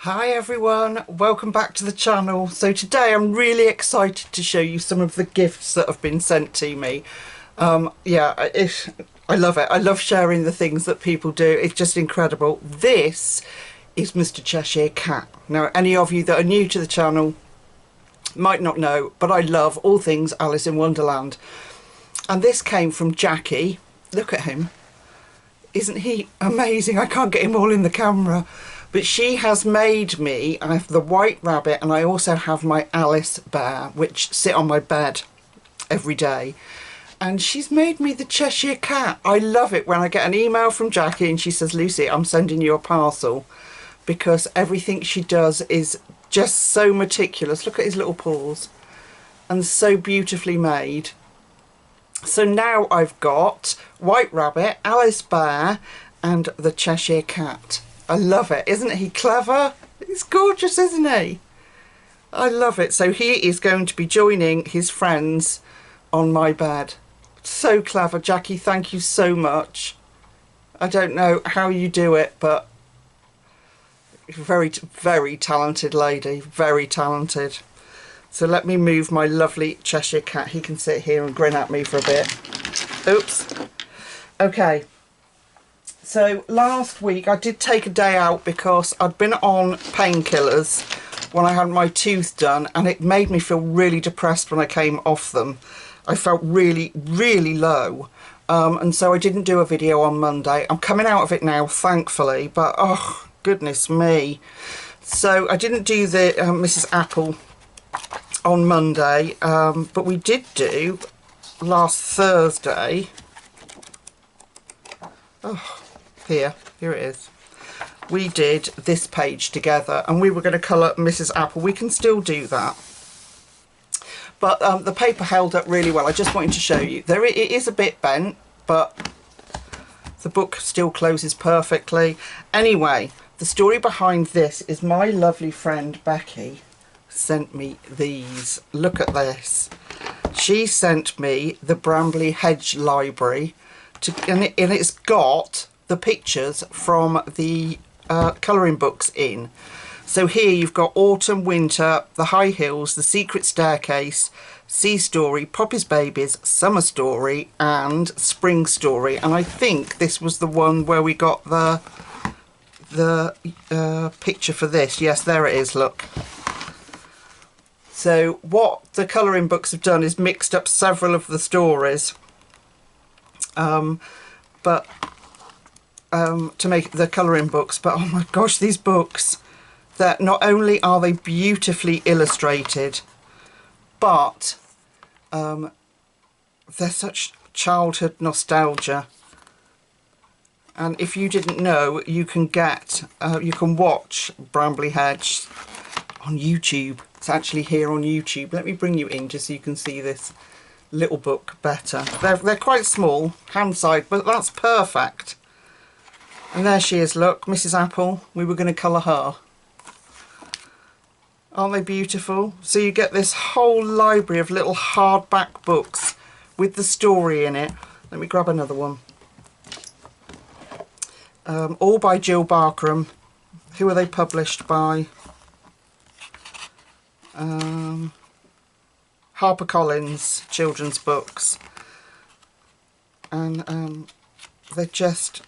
Hi everyone, welcome back to the channel. So today I'm really excited to show you some of the gifts that have been sent to me. I love it. I love sharing the things that people do. It's just incredible. This is Mr. Cheshire Cat. Now, any of you that are new to the channel might not know, but I love all things Alice in Wonderland. And this came from Jackie. Look at him. Isn't he amazing? I can't get him all in the camera. But she has made me, I have the White Rabbit and I also have my Alice Bear, which sit on my bed every day. And she's made me the Cheshire Cat. I love it when I get an email from Jackie and she says, Lucy, I'm sending you a parcel, because everything she does is just so meticulous. Look at his little paws. And so beautifully made. So now I've got White Rabbit, Alice Bear and the Cheshire Cat. I love it. Isn't he clever? He's gorgeous, isn't he? I love it. So he is going to be joining his friends on my bed. So clever. Jackie, thank you so much. I don't know how you do it, but very, very talented lady. Very talented. So let me move my lovely Cheshire Cat. He can sit here and grin at me for a bit. Oops. Okay. So last week I did take a day out because I'd been on painkillers when I had my tooth done, and it made me feel really depressed when I came off them. I felt really, really low. And so I didn't do a video on Monday. I'm coming out of it now, thankfully, but oh, goodness me. So I didn't do the Mrs. Apple on Monday, but we did do last Thursday. Oh. Here it is. We did this page together and we were going to colour Mrs. Apple. We can still do that. But the paper held up really well. I just wanted to show you. It is a bit bent, but the book still closes perfectly. Anyway, the story behind this is my lovely friend Becky sent me these. Look at this. She sent me the Bramley Hedge Library, and it's got the pictures from the colouring books in. So here you've got Autumn, Winter, The High Hills, The Secret Staircase, Sea Story, Poppy's Babies, Summer Story and Spring Story. And I think this was the one where we got the picture for this. Yes, there it is, look. So what the colouring books have done is mixed up several of the stories. To make the colouring books, but oh my gosh, these books, that not only are they beautifully illustrated, but they're such childhood nostalgia. And if you didn't know, you can watch Bramley Hedge on YouTube. It's actually here on YouTube. Let me bring you in just so you can see this little book better. They're quite small, hand side, but that's perfect. And there she is, look, Mrs. Apple. We were going to colour her. Aren't they beautiful? So you get this whole library of little hardback books with the story in it. Let me grab another one. All by Jill Barkram. Who are they published by? HarperCollins children's books. And they're just...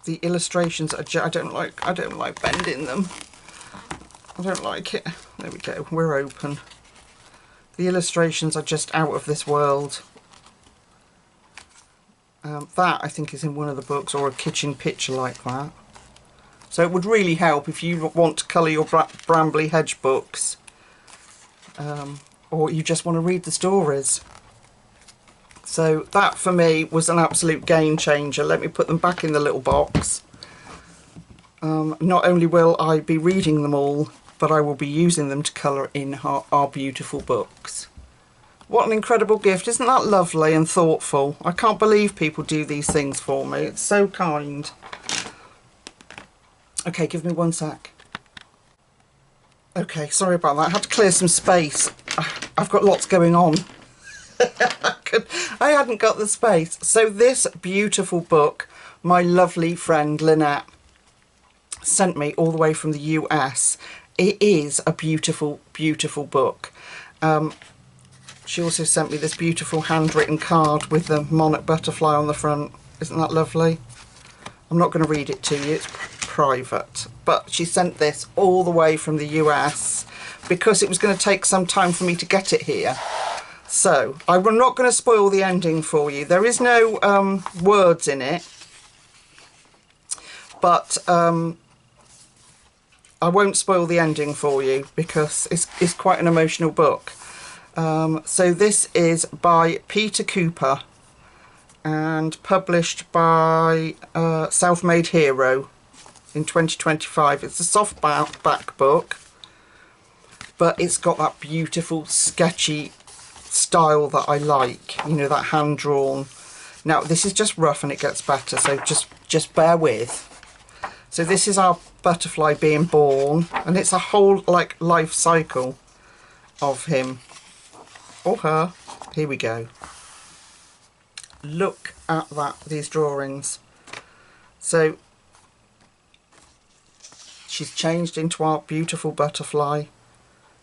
The illustrations are I don't like bending them. I don't like it. There we go. We're open. The illustrations are just out of this world. That I think is in one of the books, or a kitchen picture like that. So it would really help if you want to colour your Bramley Hedge books, or you just want to read the stories. So that for me was an absolute game changer. Let me put them back in the little box. Not only will I be reading them all, but I will be using them to colour in our beautiful books. What an incredible gift. Isn't that lovely and thoughtful? I can't believe people do these things for me. It's so kind. Okay, give me one sec. Okay, sorry about that. I had to clear some space. I've got lots going on. I hadn't got the space. So this beautiful book, my lovely friend Lynette sent me all the way from the US. It is a beautiful, beautiful book. She also sent me this beautiful handwritten card with the monarch butterfly on the front. Isn't that lovely? I'm not going to read it to you, it's private. But she sent this all the way from the US because it was going to take some time for me to get it here. So, I'm not going to spoil the ending for you. There is no words in it. But I won't spoil the ending for you because it's quite an emotional book. So this is by Peter Cooper and published by Self-Made Hero in 2025. It's a softback book, but it's got that beautiful sketchy style that I like, you know, that hand-drawn. Now this is just rough and it gets better, so just bear with. So this is our butterfly being born, and it's a whole like life cycle of him or her. Here we go. Look at these drawings. So she's changed into our beautiful butterfly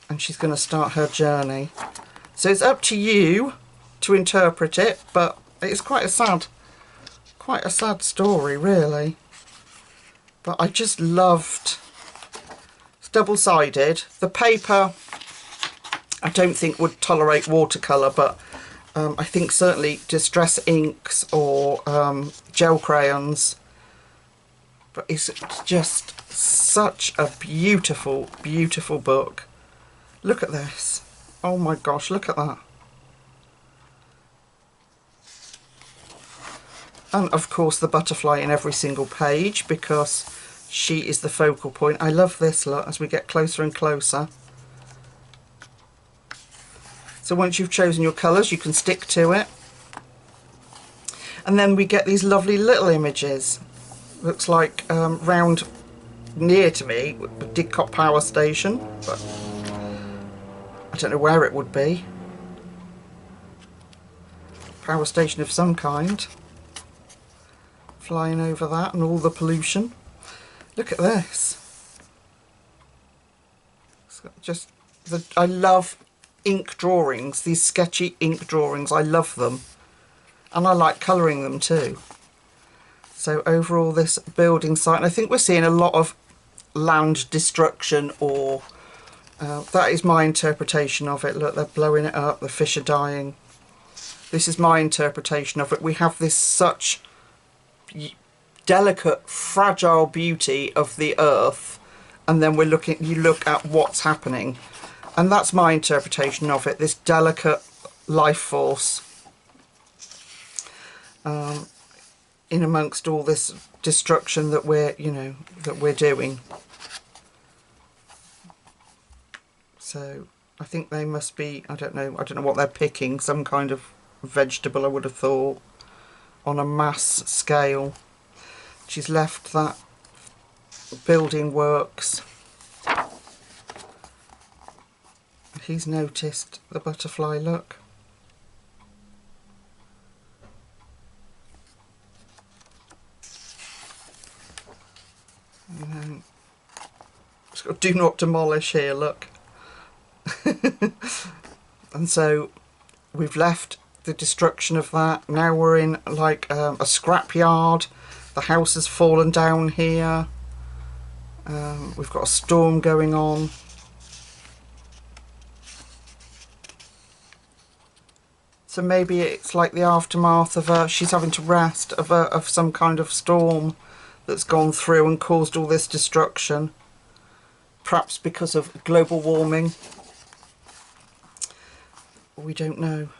and she's going to start her journey. So it's up to you to interpret it, but it's quite a sad story really. But I just loved, it's double-sided. The paper I don't think would tolerate watercolour, but I think certainly distress inks or gel crayons. But it's just such a beautiful, beautiful book. Look at this. Oh my gosh, look at that. And of course the butterfly in every single page because she is the focal point. I love this, look, as we get closer and closer. So once you've chosen your colours, you can stick to it. And then we get these lovely little images. Looks like round near to me, the Didcot Power Station, but I don't know where it would be. Power station of some kind. Flying over that and all the pollution. Look at this. Just I love ink drawings, these sketchy ink drawings. I love them, and I like colouring them too. So overall, this building site, and I think we're seeing a lot of land destruction, or that is my interpretation of it. Look, they're blowing it up, the fish are dying. This is my interpretation of it. We have this such delicate, fragile beauty of the earth, and then you look at what's happening, and that's my interpretation of it, this delicate life force in amongst all this destruction that we're doing. So I think they must be, I don't know what they're picking, some kind of vegetable I would have thought, on a mass scale. She's left that building works. He's noticed the butterfly, look. And then it's got do not demolish here, look. And so we've left the destruction of that. Now we're in like a scrapyard. The house has fallen down here. We've got a storm going on. So maybe it's like the aftermath of she's having to rest of some kind of storm that's gone through and caused all this destruction. Perhaps because of global warming. We don't know.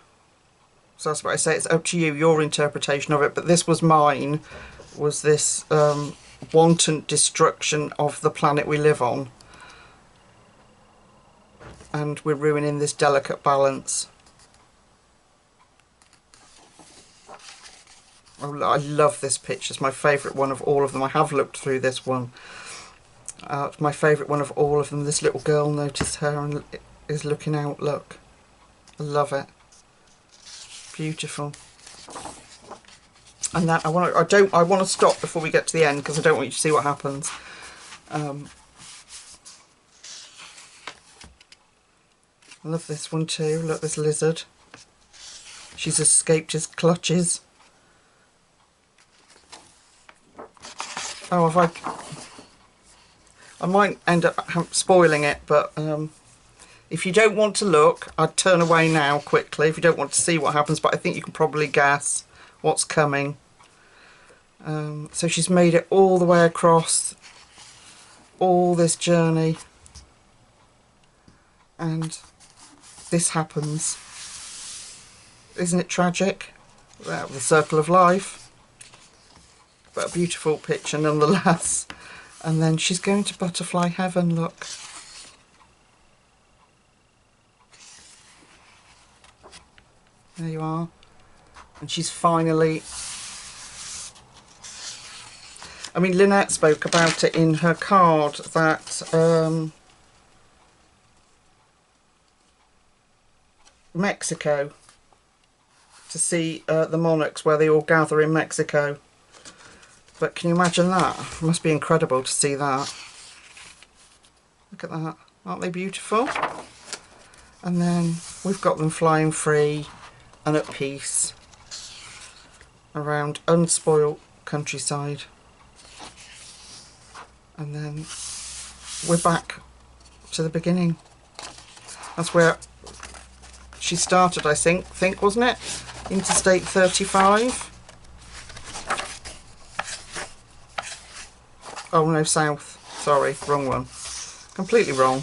So that's what I say, it's up to you, your interpretation of it. But this was mine, was this wanton destruction of the planet we live on. And we're ruining this delicate balance. Oh, I love this picture, it's my favourite one of all of them. I have looked through this one. It's my favourite one of all of them. This little girl, notice her, and is looking out, look. I love it. Beautiful. And that I want to stop before we get to the end because I don't want you to see what happens. I love this one too. Look, this lizard. She's escaped his clutches. Oh, I might end up spoiling it, but if you don't want to look, I'd turn away now quickly if you don't want to see what happens, but I think you can probably guess what's coming. So she's made it all the way across all this journey, and this happens. Isn't it tragic? Well, the circle of life, but a beautiful picture nonetheless. And then she's going to butterfly heaven, look. There you are. And she's finally... I mean, Lynette spoke about it in her card that Mexico, to see the monarchs where they all gather in Mexico. But can you imagine that? It must be incredible to see that. Look at that. Aren't they beautiful? And then we've got them flying free and at peace around unspoilt countryside. And then we're back to the beginning. That's where she started, I think, wasn't it? Interstate 35. Oh no, south. Sorry, wrong one. Completely wrong.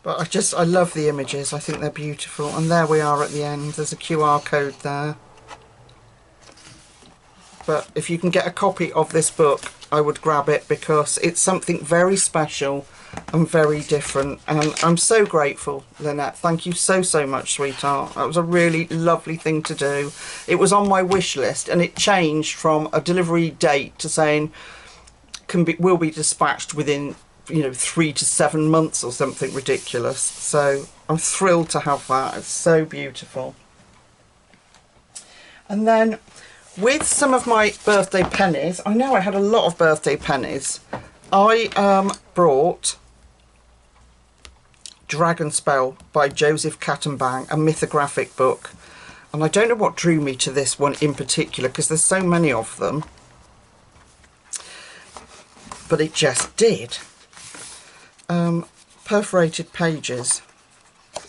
But I love the images. I think they're beautiful. And there we are at the end. There's a QR code there. But if you can get a copy of this book, I would grab it, because it's something very special and very different. And I'm so grateful, Lynette. Thank you so, so much, sweetheart. That was a really lovely thing to do. It was on my wish list, and it changed from a delivery date to saying will be dispatched within, you know, 3 to 7 months or something ridiculous. So I'm thrilled to have that. It's so beautiful. And then with some of my birthday pennies, I know I had a lot of birthday pennies, I brought Dragon Spell by Joseph Kattenbang, a mythographic book. And I don't know what drew me to this one in particular, because there's so many of them. But it just did. Perforated pages.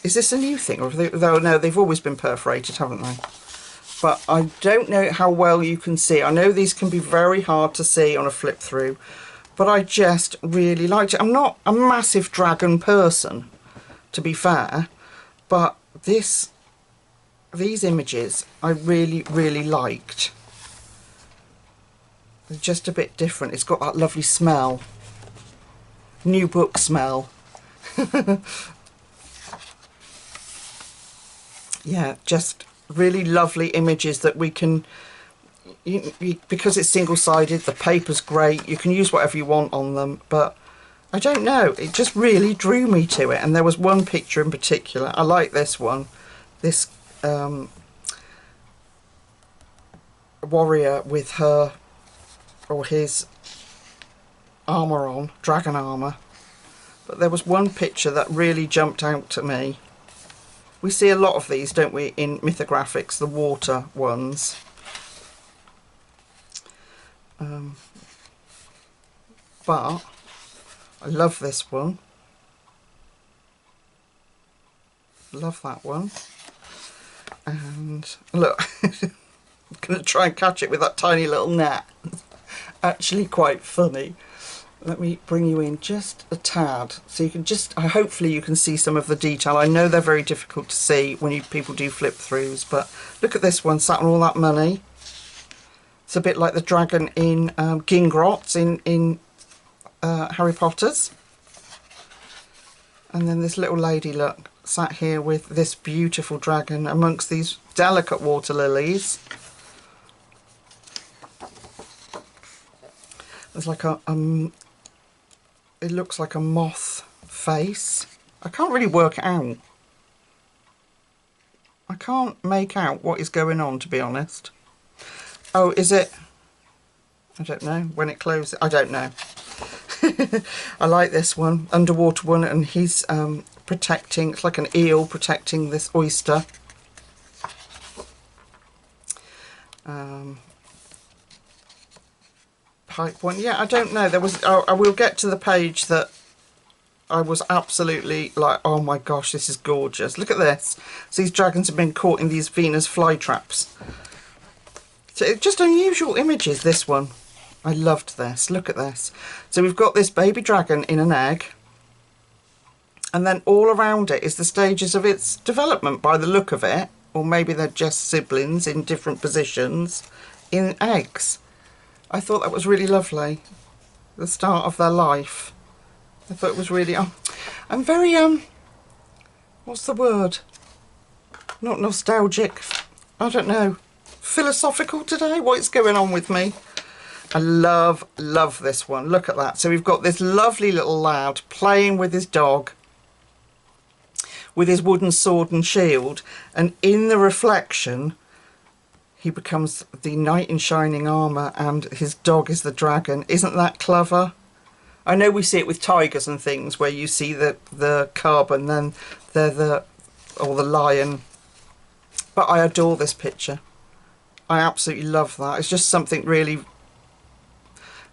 Is this a new thing? Or no, they've always been perforated, haven't they? But I don't know how well you can see. I know these can be very hard to see on a flip through, but I just really liked it. I'm not a massive dragon person, to be fair, but these images I really, really liked. They're just a bit different. It's got that lovely smell. New book smell. Yeah, just really lovely images that we can, because it's single-sided, the paper's great, you can use whatever you want on them, but I don't know, it just really drew me to it. And there was one picture in particular, I like this one, this warrior with her or his armour on, dragon armour. But there was one picture that really jumped out to me. We see a lot of these, don't we, in mythographics, the water ones. But I love this one. Love that one. And look, I'm going to try and catch it with that tiny little net. Actually quite funny. Let me bring you in just a tad, so you can just, hopefully you can see some of the detail. I know they're very difficult to see when people do flip throughs, but look at this one, sat on all that money. It's a bit like the dragon in Gingrot's in Harry Potter's. And then this little lady, look, sat here with this beautiful dragon amongst these delicate water lilies. There's like a it looks like a moth face. I can't really work it out. I can't make out what is going on, to be honest. Oh, is it I don't know when it closes. I don't know. I like this one, underwater one, and he's protecting, it's like an eel protecting this oyster. Pipe one, yeah, I don't know. There was, I will get to the page that I was absolutely like, oh my gosh, this is gorgeous. Look at this. So these dragons have been caught in these Venus flytraps. So it's just unusual images, this one. I loved this. Look at this. So we've got this baby dragon in an egg, and then all around it is the stages of its development by the look of it, or maybe they're just siblings in different positions in eggs. I thought that was really lovely. The start of their life. I thought it was really, I'm very, what's the word? Not nostalgic. I don't know. Philosophical today? What is going on with me? I love this one. Look at that. So we've got this lovely little lad playing with his dog, with his wooden sword and shield, and in the reflection he becomes the knight in shining armour and his dog is the dragon. Isn't that clever? I know we see it with tigers and things where you see the cub and then they're the lion, but I adore this picture. I absolutely love that. It's just something really,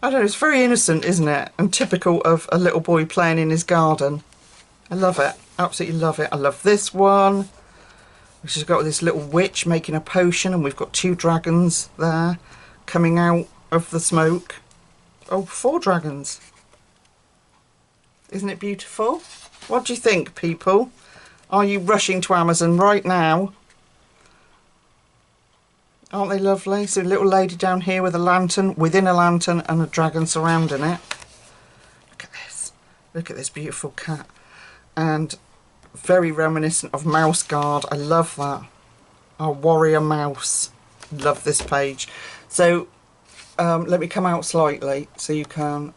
I don't know, it's very innocent, isn't it? And typical of a little boy playing in his garden. I love it. Absolutely love it. I love this one, which has got this little witch making a potion, and we've got 2 dragons there coming out of the smoke. Oh, 4 dragons. Isn't it beautiful? What do you think, people? Are you rushing to Amazon right now? Aren't they lovely? So a little lady down here with a lantern, within a lantern, and a dragon surrounding it. Look at this. Look at this beautiful cat. And very reminiscent of Mouse Guard. I love that. Our warrior mouse. Love this page. So let me come out slightly so you can...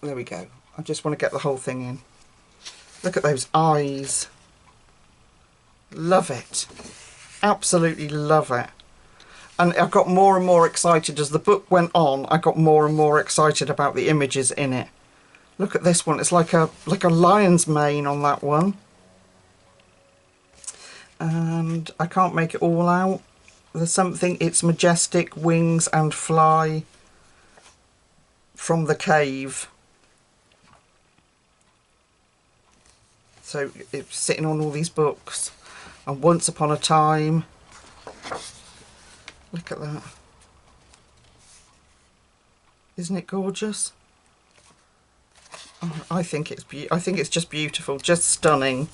There we go. I just want to get the whole thing in. Look at those eyes. Love it. Absolutely love it. And I got more and more excited as the book went on. I got more and more excited about the images in it. Look at this one. It's like a lion's mane on that one. And I can't make it all out. There's something, it's majestic, wings and fly from the cave. So it's sitting on all these books. And once upon a time, look at that. Isn't it gorgeous? Oh, I think it's just beautiful, just stunning.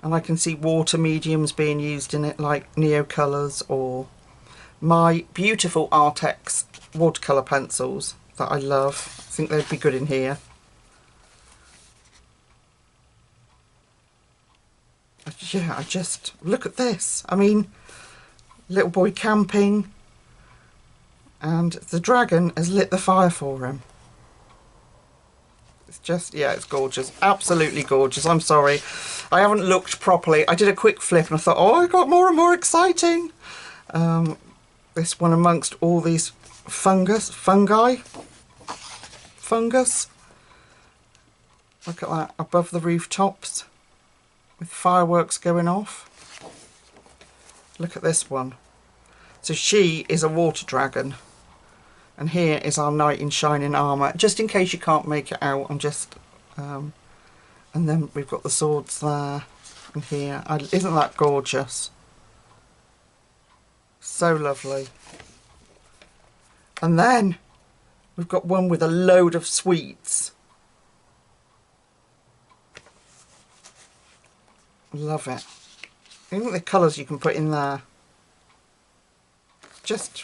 And I can see water mediums being used in it, like Neo Colours or my beautiful Artex watercolour pencils that I love. I think they'd be good in here. Yeah, I just look at this. I mean, little boy camping, and the dragon has lit the fire for him. It's just, yeah, it's gorgeous. Absolutely gorgeous. I'm sorry, I haven't looked properly. I did a quick flip and I thought, oh, it got more and more exciting. This one amongst all these fungus. Look at that, above the rooftops, with fireworks going off. Look at this one. So she is a water dragon, and here is our knight in shining armour, just in case you can't make it out. I'm just and then we've got the swords there and here. Isn't that gorgeous? So lovely. And then we've got one with a load of sweets. Love it. Look at the colours you can put in there. Just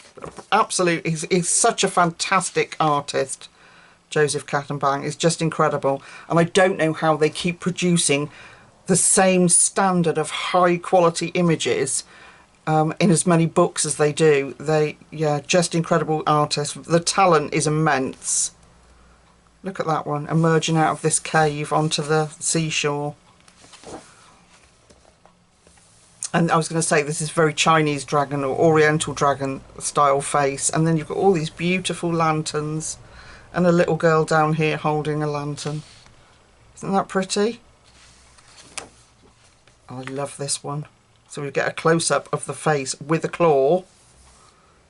absolute. He's such a fantastic artist. Joseph Kattenbang is just incredible. And I don't know how they keep producing the same standard of high quality images in as many books as they do. Yeah, just incredible artists. The talent is immense. Look at that one, emerging out of this cave onto the seashore. And I was going to say, this is very Chinese dragon or Oriental dragon style face. And then you've got all these beautiful lanterns and a little girl down here holding a lantern. Isn't that pretty? I love this one. So we get a close-up of the face with a claw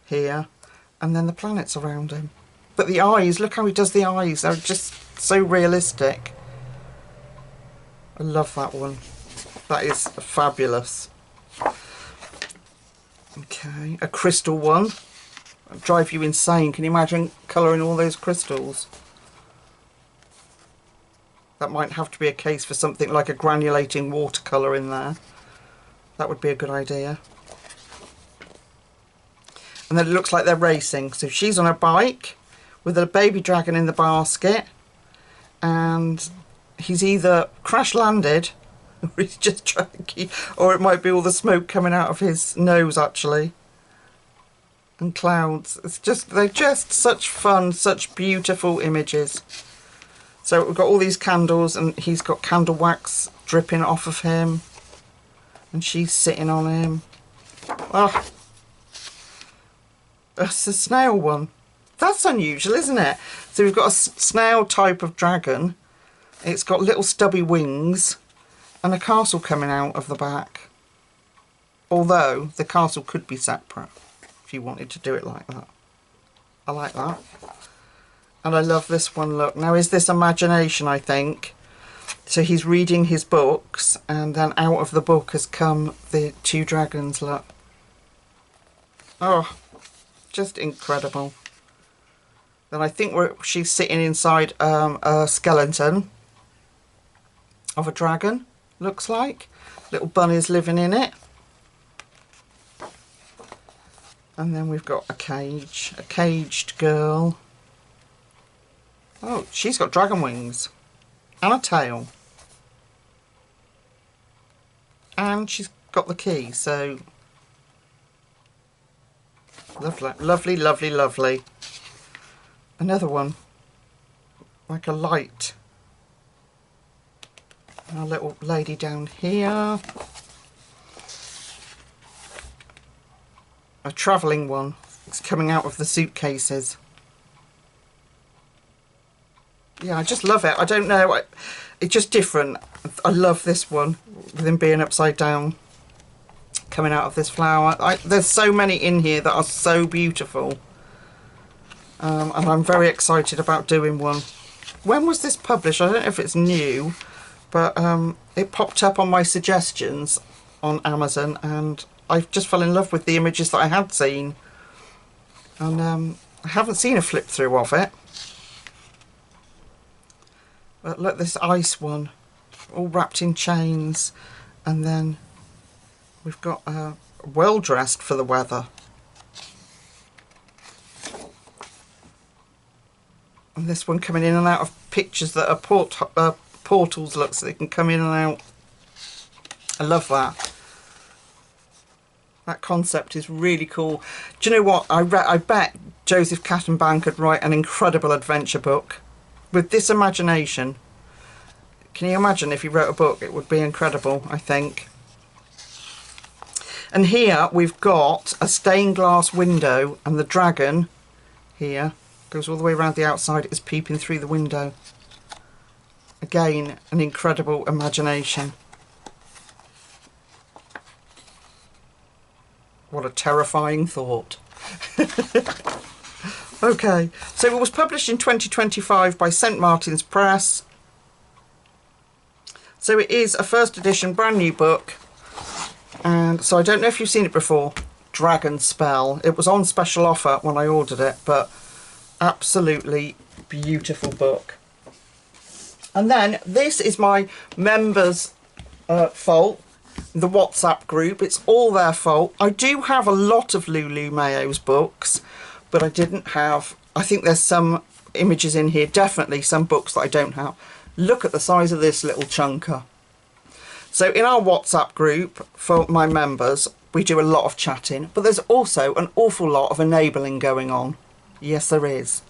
here, and then the planets around him. But the eyes, look how he does the eyes. They're just so realistic. I love that one. That is fabulous. Okay, a crystal one. It'll drive you insane. Can you imagine colouring all those crystals? That might have to be a case for something like a granulating watercolour in there. That would be a good idea. And then it looks like they're racing. So she's on a bike with a baby dragon in the basket. And he's either crash landed, or he's just trying, or it might be all the smoke coming out of his nose actually. And clouds. It's just, they're just such fun, such beautiful images. So we've got all these candles, and he's got candle wax dripping off of him. And she's sitting on him. Oh, that's a snail one. That's unusual, isn't it? So we've got a snail type of dragon. It's got little stubby wings and a castle coming out of the back. Although the castle could be separate if you wanted to do it like that. I like that. And I love this one, look. Now, is this imagination, I think? So he's reading his books, and then out of the book has come the two dragons, look. Oh, just incredible. Then I think she's sitting inside a skeleton of a dragon, looks like. Little bunnies living in it. And then we've got a cage, a caged girl. Oh, she's got dragon wings and a tail. And she's got the key, so lovely, lovely, lovely, lovely. Another one, like a light. And a little lady down here. A travelling one. It's coming out of the suitcases. Yeah, I just love it. I don't know. It's just different. I love this one, with him being upside down, coming out of this flower. There's so many in here that are so beautiful. And I'm very excited about doing one. When was this published? I don't know if it's new, but it popped up on my suggestions on Amazon, and I just fell in love with the images that I had seen. And I haven't seen a flip through of it. But look, this ice one, all wrapped in chains, and then we've got well dressed for the weather. And this one coming in and out of pictures that are portals, look, so they can come in and out. I love that. That concept is really cool. Do you know what? I bet Joseph Cattenbank could write an incredible adventure book. With this imagination, can you imagine if he wrote a book? It would be incredible, I think. And here we've got a stained glass window, and the dragon here goes all the way around the outside, is peeping through the window. Again, an incredible imagination. What a terrifying thought. Okay, so it was published in 2025 by St Martin's Press. So it is a first edition, brand new book. And so I don't know if you've seen it before, Dragon Spell. It was on special offer when I ordered it, but absolutely beautiful book. And then this is my members' fault, the WhatsApp group. It's all their fault. I do have a lot of Lulu Mayo's books, but I didn't have, I think there's some images in here, definitely some books that I don't have. Look at the size of this little chunker. So in our WhatsApp group for my members, we do a lot of chatting, but there's also an awful lot of enabling going on. Yes, there is.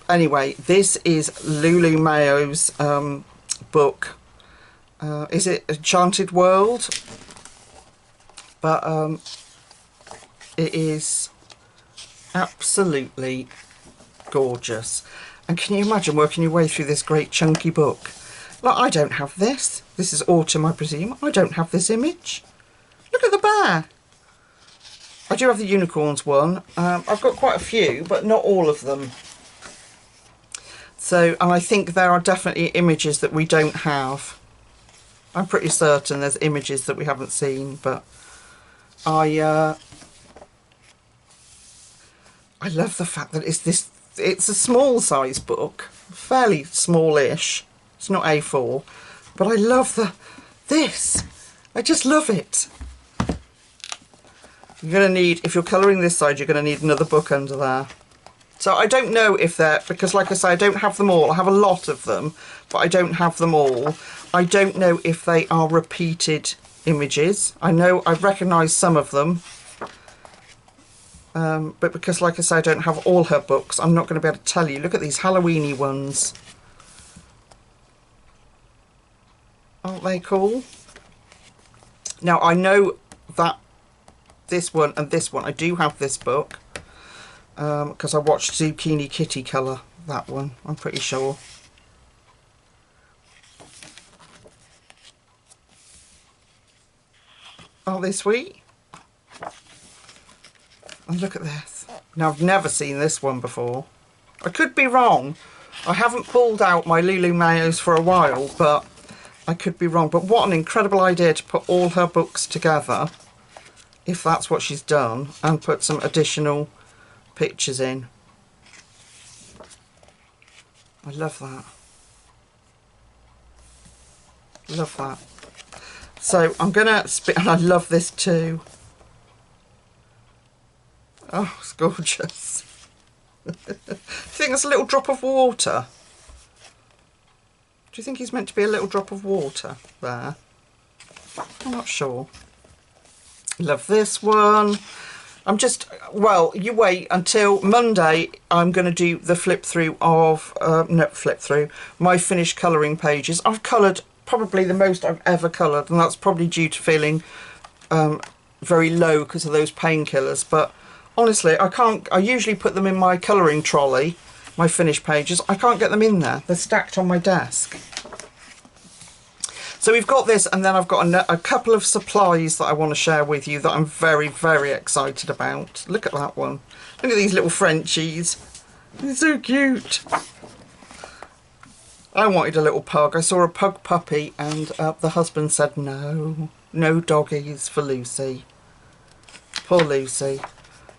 Anyway, this is Lulu Mayo's book. Is it Enchanted World? but it is absolutely gorgeous. And can you imagine working your way through this great chunky book? Like, I don't have this. This is autumn, I presume. I don't have this image. Look at the bear. I do have the unicorns one. I've got quite a few, but not all of them. So, and I think there are definitely images that we don't have. I'm pretty certain there's images that we haven't seen, but I love the fact that it's a small size book, fairly smallish. It's not A4, but I love this. I just love it. You're going to need, if you're colouring this side, you're going to need another book under there. So I don't know if they're, because like I say, I don't have them all. I have a lot of them, but I don't have them all. I don't know if they are repeated images. I know I recognise some of them. But because, like I say, I don't have all her books, I'm not going to be able to tell you. Look at these Halloween-y ones. Aren't they cool? Now, I know that this one and this one, I do have this book. Because I watched Zucchini Kitty colour that one, I'm pretty sure. Aren't they sweet? And look at this. Now, I've never seen this one before. I could be wrong. I haven't pulled out my Lulu Mayos for a while, but I could be wrong. But what an incredible idea to put all her books together, if that's what she's done, and put some additional pictures in. I love that. Love that. So I'm gonna spit, and I love this too. Oh, it's gorgeous. Do you think that's a little drop of water? Do you think he's meant to be a little drop of water there? I'm not sure. Love this one. I'm just, well, you wait until Monday. I'm going to do the flip through of, my finished colouring pages. I've coloured probably the most I've ever coloured, and that's probably due to feeling very low because of those painkillers. But honestly, I usually put them in my colouring trolley, my finished pages. I can't get them in there. They're stacked on my desk. So we've got this, and then I've got a couple of supplies that I want to share with you that I'm very, very excited about. Look at that one. Look at these little Frenchies. They're so cute. I wanted a little pug. I saw a pug puppy, and the husband said no. No doggies for Lucy. Poor Lucy.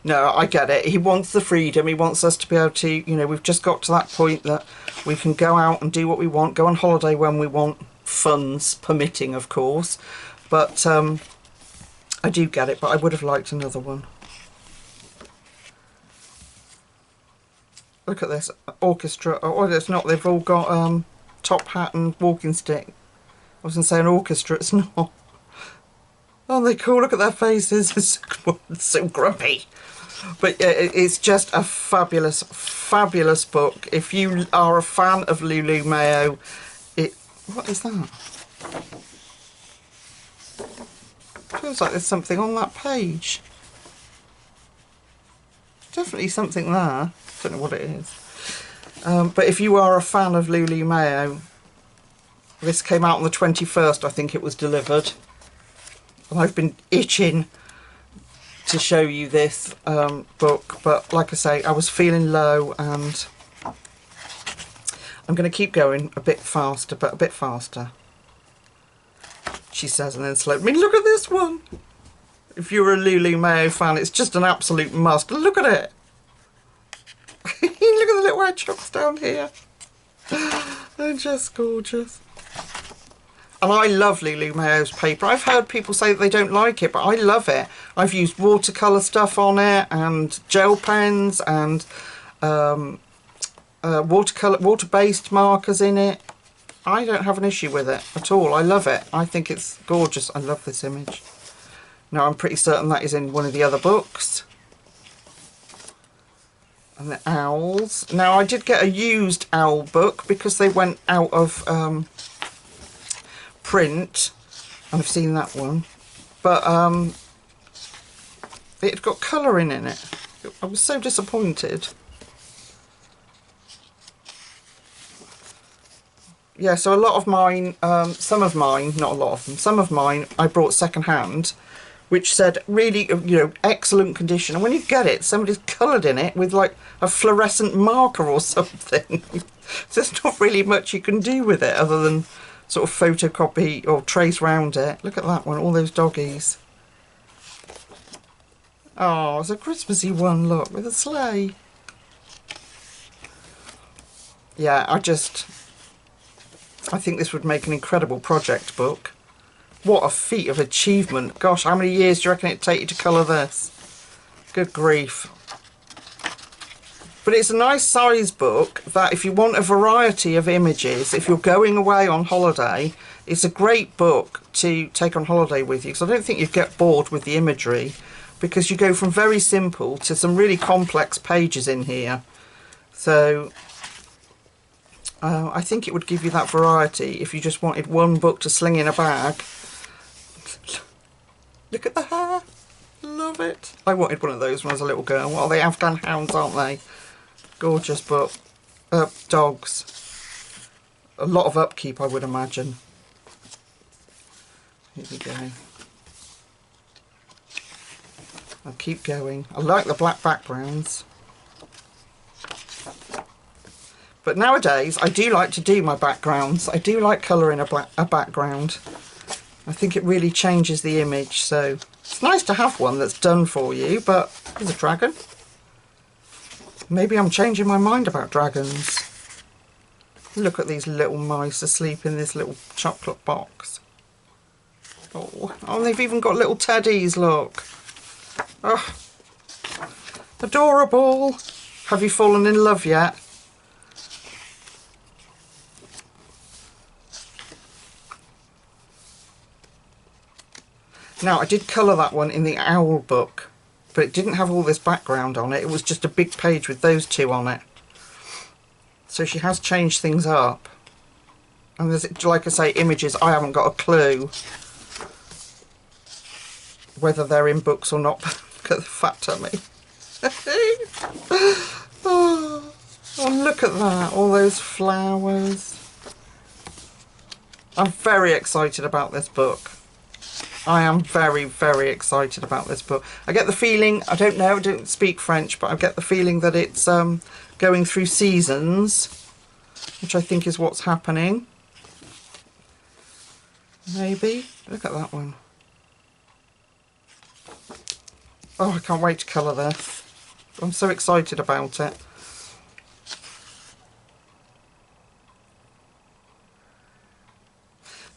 No, I get it. He wants the freedom. He wants us to be able to, you know, we've just got to that point that we can go out and do what we want, go on holiday when we want. Funds permitting, of course, but I do get it, but I would have liked another one. Look at this orchestra. Oh, it's not. They've all got top hat and walking stick. I was going to say an orchestra. It's not. Aren't they cool? Look at their faces. It's so grumpy. But yeah, it's just a fabulous, fabulous book. If you are a fan of Lulu Mayo, what is that? Feels like there's something on that page. Definitely something there. Don't know what it is. But if you are a fan of Lulu Mayo, this came out on the 21st, I think it was delivered. And I've been itching to show you this book, but like I say, I was feeling low, and I'm going to keep going a bit faster, but a bit faster, she says, and then slow. I mean, look at this one. If you're a Lulu Mayo fan, it's just an absolute must. Look at it. Look at the little hedgehogs down here. They're just gorgeous. And I love Lulu Mayo's paper. I've heard people say that they don't like it, but I love it. I've used watercolour stuff on it, and gel pens, and water-based markers in it. I don't have an issue with it at all. I love it. I think it's gorgeous. I love this image. Now, I'm pretty certain that is in one of the other books. And the owls. Now, I did get a used owl book because they went out of print. And I've seen that one. But it had got colouring in it. I was so disappointed. Yeah, so a lot of mine, some of mine, not a lot of them, some of mine I brought second hand, which said really, you know, excellent condition. And when you get it, somebody's coloured in it with like a fluorescent marker or something. So there's not really much you can do with it other than sort of photocopy or trace round it. Look at that one, all those doggies. Oh, it's a Christmassy one, look, with a sleigh. Yeah, I think this would make an incredible project book. What a feat of achievement. Gosh, how many years do you reckon it'd take you to colour this? Good grief. But it's a nice size book that if you want a variety of images, if you're going away on holiday, it's a great book to take on holiday with you, because I don't think you'd get bored with the imagery, because you go from very simple to some really complex pages in here. So I think it would give you that variety if you just wanted one book to sling in a bag. Look at the hair. Love it. I wanted one of those when I was a little girl. Well, they Afghan hounds, aren't they? Gorgeous book. Dogs. A lot of upkeep, I would imagine. Here we go. I'll keep going. I like the black backgrounds. But nowadays, I do like to do my backgrounds. I do like colouring a background. I think it really changes the image. So it's nice to have one that's done for you, but there's a dragon. Maybe I'm changing my mind about dragons. Look at these little mice asleep in this little chocolate box. Oh, and they've even got little teddies, look. Oh, adorable. Have you fallen in love yet? Now, I did colour that one in the owl book, but it didn't have all this background on it. It was just a big page with those two on it. So she has changed things up. And there's, like I say, images, I haven't got a clue whether they're in books or not. Look at the fat tummy. Oh, look at that, all those flowers. I'm very excited about this book. I am very, very excited about this book. I get the feeling, I don't know, I don't speak French, but I get the feeling that it's going through seasons, which I think is what's happening. Maybe. Look at that one. Oh, I can't wait to colour this. I'm so excited about it.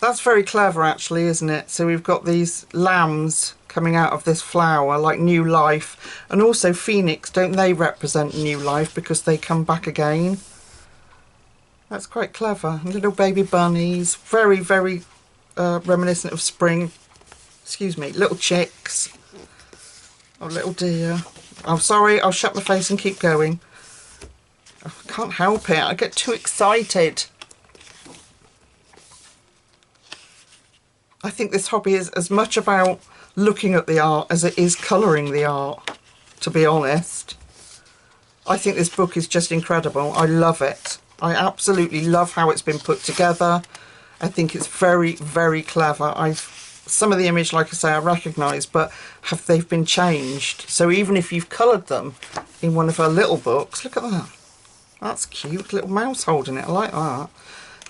That's very clever actually, isn't it? So we've got these lambs coming out of this flower, like new life. And also phoenix, don't they represent new life because they come back again? That's quite clever. Little baby bunnies, very, very reminiscent of spring. Excuse me, little chicks. Oh, little dear. I'm sorry, I'll shut my face and keep going. I can't help it, I get too excited. I think this hobby is as much about looking at the art as it is colouring the art, to be honest. I think this book is just incredible. I love it. I absolutely love how it's been put together. I think it's very, very clever. Some of the image, like I say, I recognise, but they've been changed. So even if you've coloured them in one of her little books, look at that. That's cute, little mouse holding it, I like that.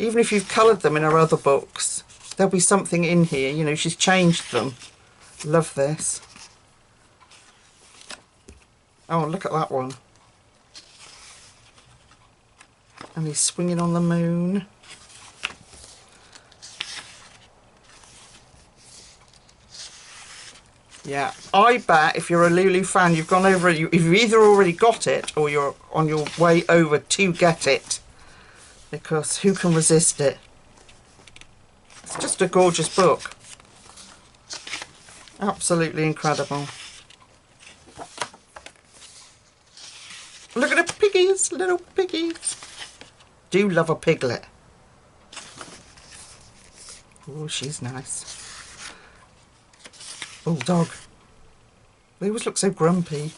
Even if you've coloured them in her other books, there'll be something in here, you know, she's changed them. Love this. Oh, look at that one. And he's swinging on the moon. Yeah, I bet if you're a Lulu fan, you've gone over it, you've either already got it or you're on your way over to get it. Because who can resist it? It's just a gorgeous book. Absolutely incredible. Look at the piggies, little piggies. Do love a piglet. Oh, she's nice. Bulldog. They always look so grumpy.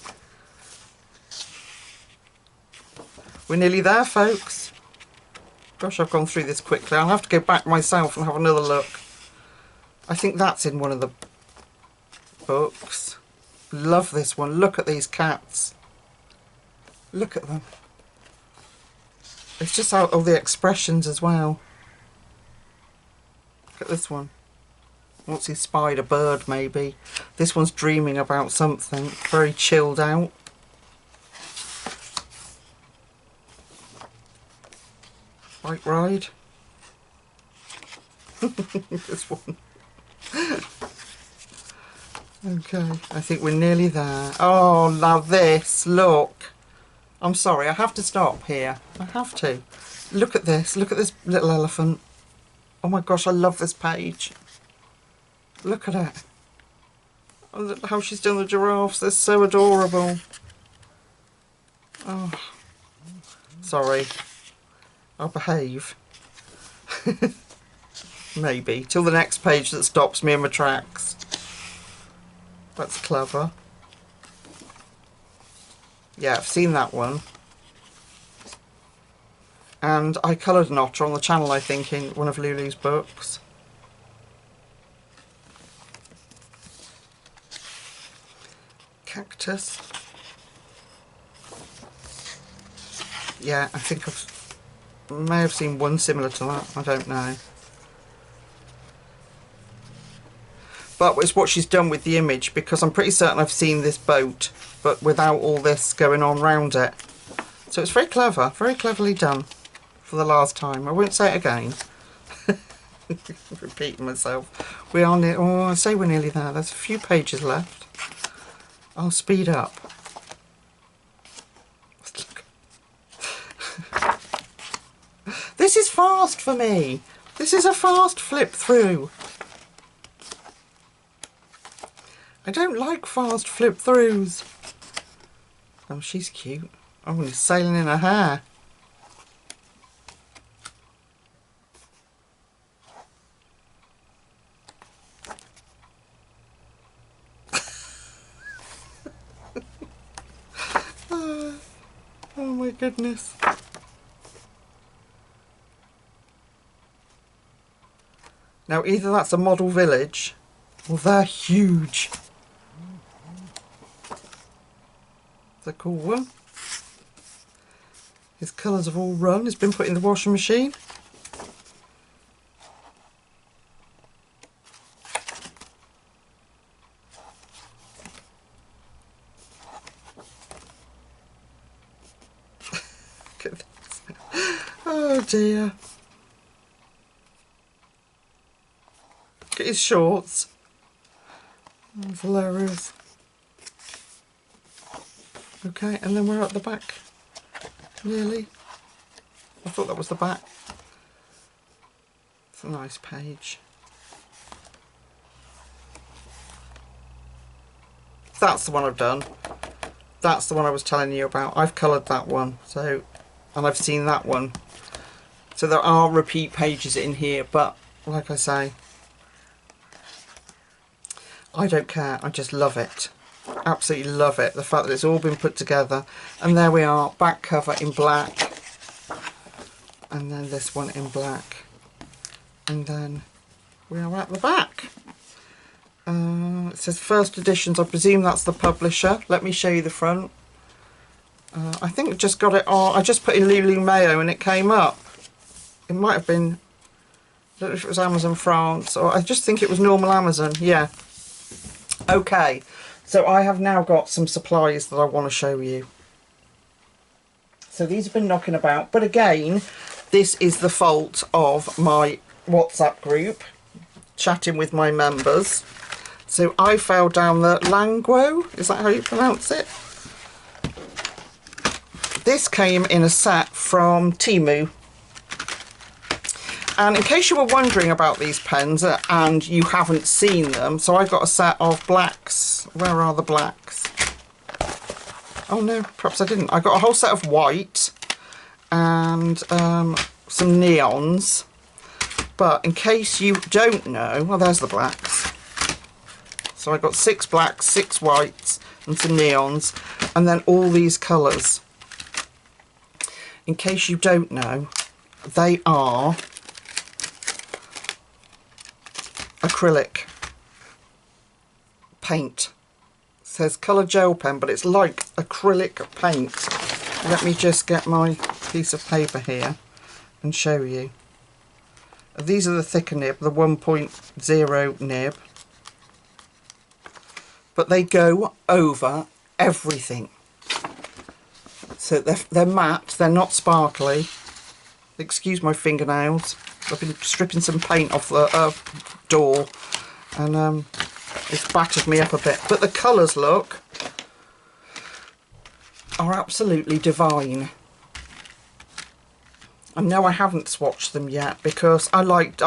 We're nearly there, folks. Gosh, I've gone through this quickly. I'll have to go back myself and have another look. I think that's in one of the books. Love this one. Look at these cats. Look at them. It's just how all the expressions as well. Look at this one. What's he spied? A bird, maybe. This one's dreaming about something. Very chilled out. Bike ride. This one. Okay, I think we're nearly there. Oh, now this, look. I'm sorry, I have to stop here. I have to. Look at this little elephant. Oh my gosh, I love this page. Look at it. Oh, look how she's done the giraffes. They're so adorable. Oh, sorry. I'll behave. Maybe. Till the next page that stops me in my tracks. That's clever. Yeah, I've seen that one. And I coloured an otter on the channel, I think, in one of Lulu's books. Cactus. Yeah, I think may have seen one similar to that. I don't know. But it's what she's done with the image, because I'm pretty certain I've seen this boat, but without all this going on round it. So it's very clever, very cleverly done for the last time. I won't say it again. Repeating myself. We are near, oh, I say we're nearly there. There's a few pages left. I'll speed up. This is fast for me. This is a fast flip through. I don't like fast flip throughs. Oh, she's cute. Oh, he's sailing in her hair. Oh my goodness. Now either that's a model village or they're huge. It's a cool one. His colours have all run. It's been put in the washing machine. Look at this. Oh dear. Look at his shorts. That's hilarious. Okay, and then we're at the back. Nearly. I thought that was the back. It's a nice page. That's the one I've done. That's the one I was telling you about. I've coloured that one. So, and I've seen that one. So there are repeat pages in here, but like I say, I don't care. I just love it. Absolutely love it. The fact that it's all been put together. And there we are, back cover in black. And then this one in black. And then we are at the back. It says first editions. I presume that's the publisher. Let me show you the front. I think I just got it on. I just put in Lulu Mayo and it came up. It might have been, I don't know if it was Amazon France, or I just think it was normal Amazon. Yeah. Okay. So I have now got some supplies that I want to show you. So these have been knocking about, but again, this is the fault of my WhatsApp group, chatting with my members. So I fell down the Languo, is that how you pronounce it? This came in a set from Temu. And in case you were wondering about these pens and you haven't seen them, so I got a set of blacks. Where are the blacks? Oh no, perhaps I didn't. I got a whole set of white and some neons. But in case you don't know, well, there's the blacks. So I got 6 blacks, 6 whites, and some neons, and then all these colours. In case you don't know, they are acrylic paint. It says colour gel pen, but it's like acrylic paint. Let me just get my piece of paper here and show you. These are the thicker nib, the 1.0 nib, but they go over everything. So they're matte, they're not sparkly. Excuse my fingernails, I've been stripping some paint off the door, and it's battered me up a bit. But the colours, look, are absolutely divine. I know I haven't swatched them yet because I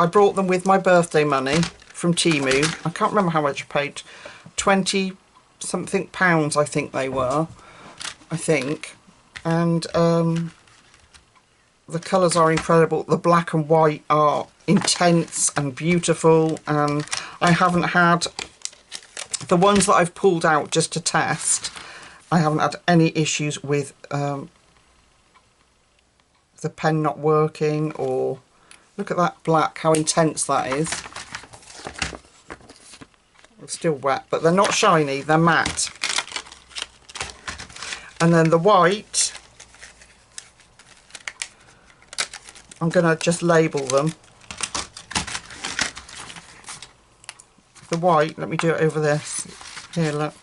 brought them with my birthday money from Temu. I can't remember how much I paid. 20 something pounds I think they were. I think. And the colours are incredible. The black and white are intense and beautiful, and I haven't had the ones that I've pulled out just to test. I haven't had any issues with the pen not working, or look at that black, how intense that is. It's still wet, but they're not shiny, they're matte. And then the white, I'm going to just label them. The white, let me do it over this. Here, look.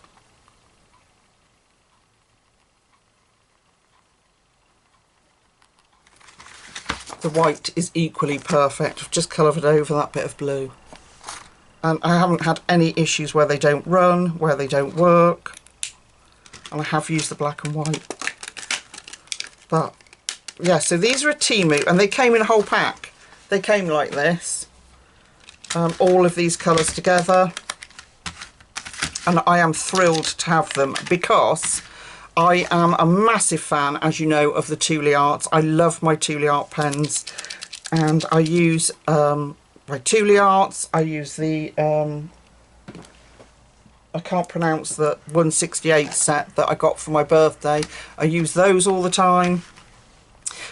The white is equally perfect. I've just coloured over that bit of blue. And I haven't had any issues where they don't run, where they don't work. And I have used the black and white. But, yeah, so these are a Temu, and they came in a whole pack. They came like this. All of these colours together. And I am thrilled to have them because I am a massive fan, as you know, of the Thule Arts. I love my Thule Art pens, and I use my Thule Arts. I use the I can't pronounce the 168 set that I got for my birthday. I use those all the time.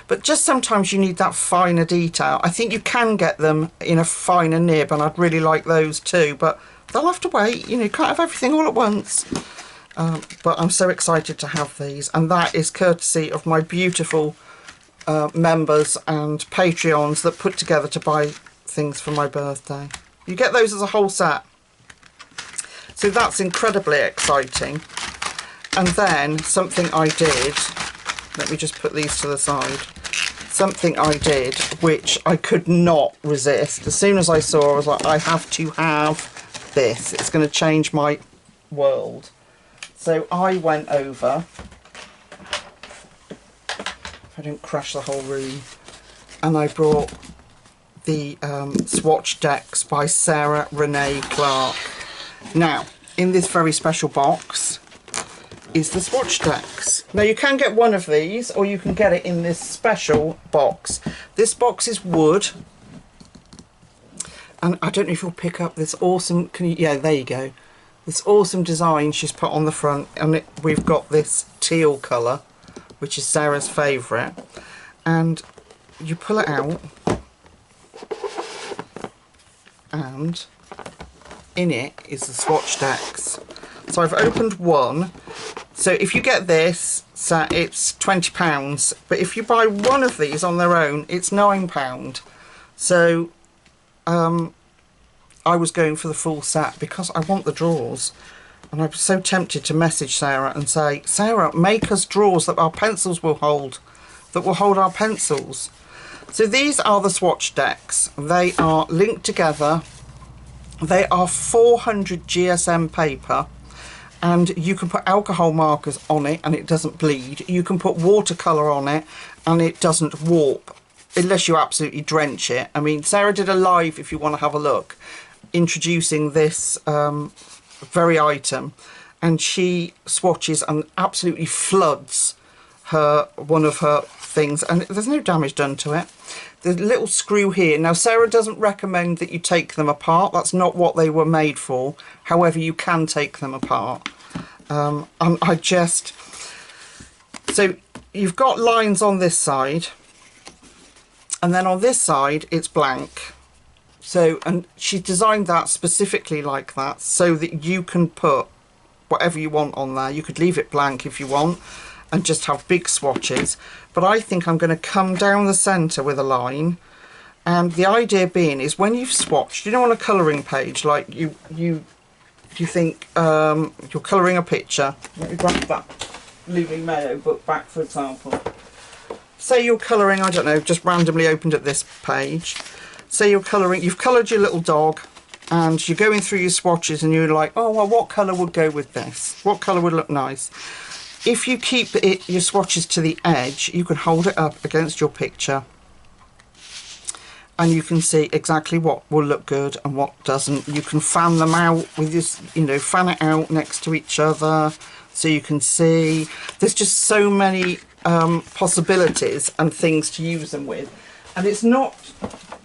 But just sometimes you need that finer detail. I think you can get them in a finer nib, and I'd really like those too, but they'll have to wait. You know, you can't have everything all at once. But I'm so excited to have these, and that is courtesy of my beautiful members and Patreons that put together to buy things for my birthday. You get those as a whole set, so that's incredibly exciting. And then something I did, let me just put these to the side, something I did which I could not resist. As soon as I saw, I was like, I have to have this, it's going to change my world. So I went over, if I didn't crash the whole room, and I brought the swatch decks by Sarah Renee Clark. Now, in this very special box is the swatch decks. Now you can get one of these, or you can get it in this special box. This box is wood, and I don't know if you'll pick up this awesome, yeah, there you go. This awesome design she's put on the front, and we've got this teal colour, which is Sarah's favourite, and you pull it out, and in it is the swatch decks. So I've opened one. So if you get this set, it's £20, but if you buy one of these on their own, it's £9. So I was going for the full set because I want the drawers, and I was so tempted to message Sarah and say, Sarah, make us drawers that our pencils will hold, that will hold our pencils. So these are the swatch decks. They are linked together. They are 400 GSM paper, and you can put alcohol markers on it and it doesn't bleed. You can put watercolour on it and it doesn't warp, unless you absolutely drench it. I mean, Sarah did a live, if you want to have a look, introducing this very item, and she swatches and absolutely floods one of her things, and there's no damage done to it. The little screw here, now Sarah doesn't recommend that you take them apart, that's not what they were made for, however you can take them apart. And I just, so you've got lines on this side, and then on this side it's blank. So, and she designed that specifically like that so that you can put whatever you want on there. You could leave it blank if you want and just have big swatches, but I think I'm going to come down the centre with a line. And the idea being is when you've swatched, you know, on a colouring page, like you think you're colouring a picture. Let me grab that Lily Mayo book back, for example. Say you're colouring, I don't know, just randomly opened at this page. Say you're colouring, you've coloured your little dog, and you're going through your swatches and you're like, oh, well, what colour would go with this? What colour would look nice? If you keep your swatches to the edge, you can hold it up against your picture and you can see exactly what will look good and what doesn't. You can fan them out with this, you know, fan it out next to each other so you can see. There's just so many possibilities and things to use them with. And it's not,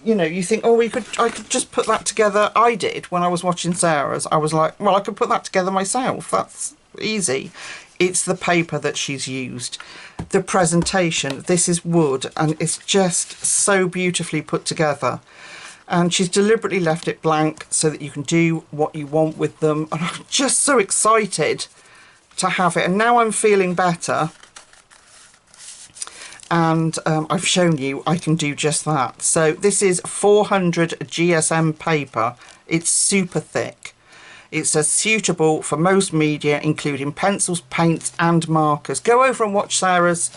you know, you think, oh, I could just put that together. I did when I was watching Sarah's. I was like, well, I could put that together myself. That's easy. It's the paper that she's used. The presentation, this is wood, and it's just so beautifully put together. And she's deliberately left it blank so that you can do what you want with them. And I'm just so excited to have it. And now I'm feeling better. And I've shown you I can do just that. So this is 400 GSM paper. It's super thick. It says suitable for most media, including pencils, paints and markers. Go over and watch Sarah's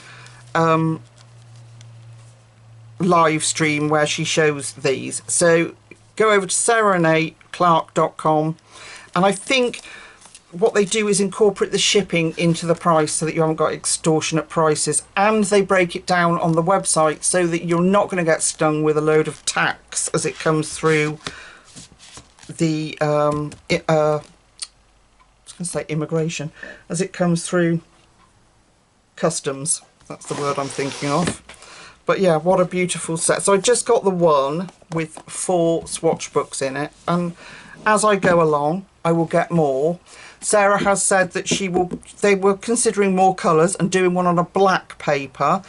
live stream where she shows these. So go over to sarahreneclark.com, and I think what they do is incorporate the shipping into the price so that you haven't got extortionate prices, and they break it down on the website so that you're not going to get stung with a load of tax as it comes through the I was going to say immigration, as it comes through customs. That's the word I'm thinking of. But yeah, what a beautiful set. So I just got the one with 4 swatch books in it, and as I go along I will get more. Sarah has said that they were considering more colours and doing one on a black paper,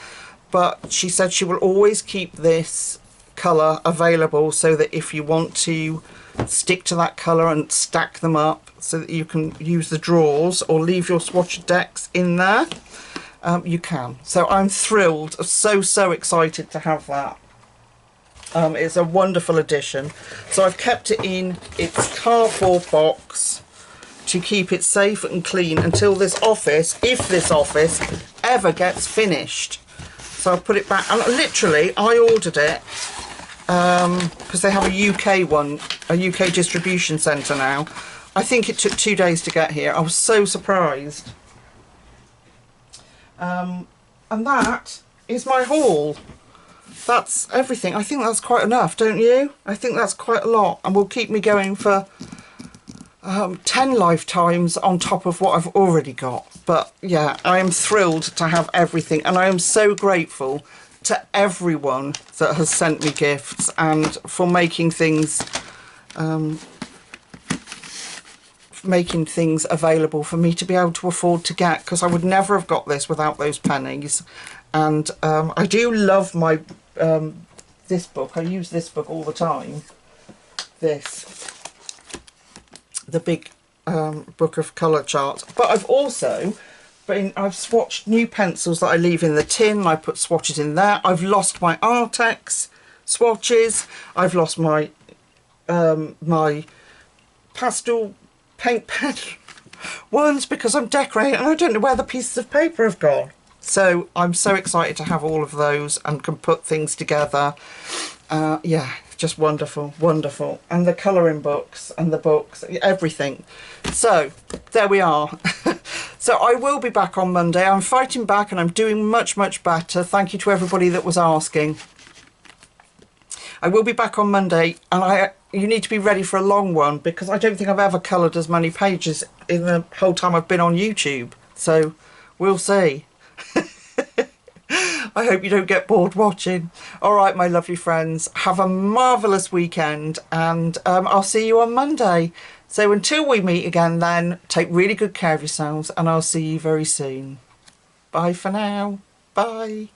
but she said she will always keep this colour available so that if you want to stick to that colour and stack them up so that you can use the drawers or leave your swatch decks in there, you can. So I'm thrilled, so excited to have that. It's a wonderful addition. So I've kept it in its cardboard box to keep it safe and clean until this office, if this office ever gets finished. So I'll put it back, and literally I ordered it because they have a UK one, a UK distribution centre now. I think it took 2 days to get here. I was so surprised. And that is my haul. That's everything. I think that's quite enough, don't you? I think that's quite a lot, and will keep me going for 10 lifetimes on top of what I've already got. But yeah, I am thrilled to have everything, and I am so grateful to everyone that has sent me gifts and for making things available for me to be able to afford to get, because I would never have got this without those pennies. And I do love my this book. I use this book all the time. The big book of colour charts. But I've also I've swatched new pencils that I leave in the tin. I put swatches in there. I've lost my Artex swatches. I've lost my my pastel paint pen ones because I'm decorating and I don't know where the pieces of paper have gone. So I'm so excited to have all of those and can put things together. Yeah, just wonderful, wonderful. And the colouring books and the books, everything. So there we are. So I will be back on Monday. I'm fighting back and I'm doing much better. Thank you to everybody that was asking. I will be back on Monday, and you need to be ready for a long one because I don't think I've ever coloured as many pages in the whole time I've been on YouTube. So we'll see. I hope you don't get bored watching. All right, my lovely friends, have a marvellous weekend, and I'll see you on Monday. So until we meet again then, take really good care of yourselves and I'll see you very soon. Bye for now. Bye.